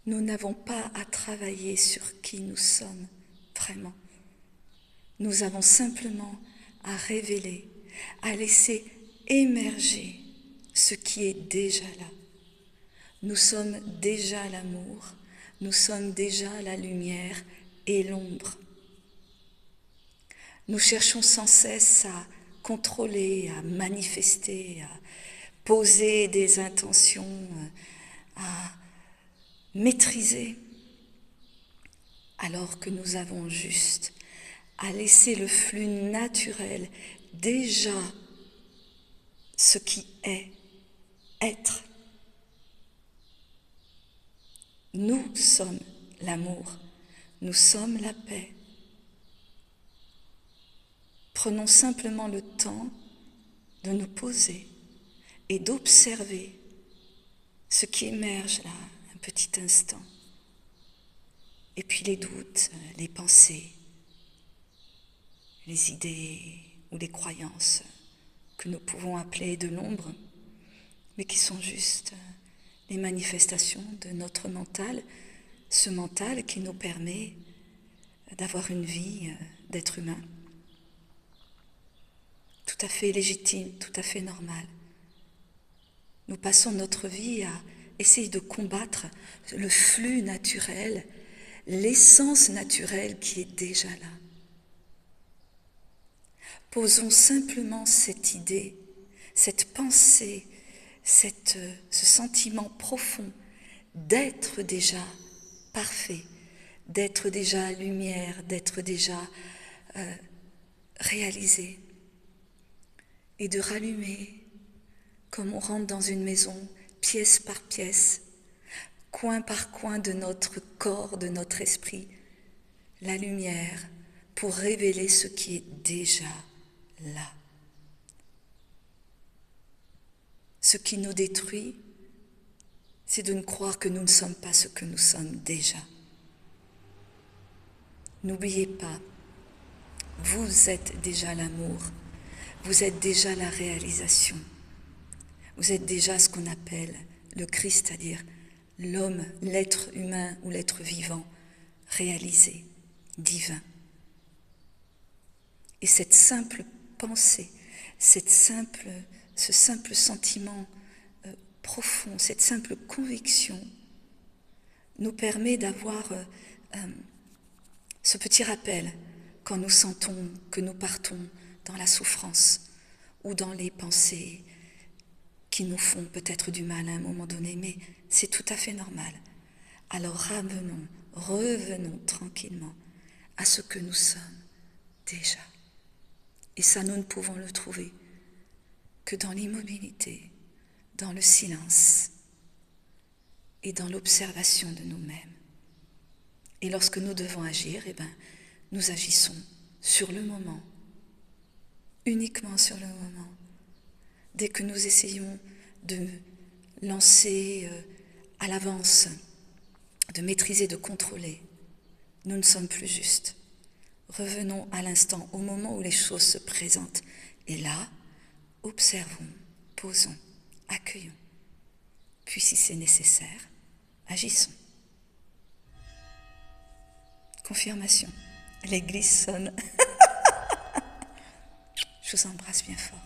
Nous n'avons pas à travailler sur qui nous sommes vraiment. Nous avons simplement à révéler, à laisser émerger ce qui est déjà là. Nous sommes déjà l'amour, nous sommes déjà la lumière et l'ombre. Nous cherchons sans cesse à contrôler, à manifester, à poser des intentions, à maîtriser, alors que nous avons juste à laisser le flux naturel déjà ce qui est, être. Nous sommes l'amour, nous sommes la paix. Prenons simplement le temps de nous poser et d'observer ce qui émerge là, un petit instant. Et puis les doutes, les pensées, les idées ou les croyances que nous pouvons appeler de l'ombre, mais qui sont juste les manifestations de notre mental, ce mental qui nous permet d'avoir une vie d'être humain, tout à fait légitime, tout à fait normale. Nous passons notre vie à essayer de combattre le flux naturel, l'essence naturelle qui est déjà là. Posons simplement cette idée, cette pensée, ce sentiment profond d'être déjà parfait, d'être déjà lumière, d'être déjà réalisé, et de rallumer comme on rentre dans une maison, pièce par pièce, coin par coin de notre corps, de notre esprit, la lumière pour révéler ce qui est déjà là. Ce qui nous détruit, c'est de ne croire que nous ne sommes pas ce que nous sommes déjà. N'oubliez pas, vous êtes déjà l'amour, vous êtes déjà la réalisation, vous êtes déjà ce qu'on appelle le Christ, c'est-à-dire l'homme, l'être humain ou l'être vivant réalisé, divin. Et cette simple pensée, ce simple sentiment profond, cette simple conviction nous permet d'avoir ce petit rappel quand nous sentons que nous partons dans la souffrance ou dans les pensées qui nous font peut-être du mal à un moment donné, mais c'est tout à fait normal. Alors revenons tranquillement à ce que nous sommes déjà. Et ça, nous ne pouvons le trouver que dans l'immobilité, dans le silence et dans l'observation de nous-mêmes. Et lorsque nous devons agir, nous agissons sur le moment, uniquement sur le moment. Dès que nous essayons de lancer à l'avance, de maîtriser, de contrôler, nous ne sommes plus justes. Revenons à l'instant, au moment où les choses se présentent. Et là, observons, posons, accueillons. Puis si c'est nécessaire, agissons. Confirmation. L'église sonne. Je vous embrasse bien fort.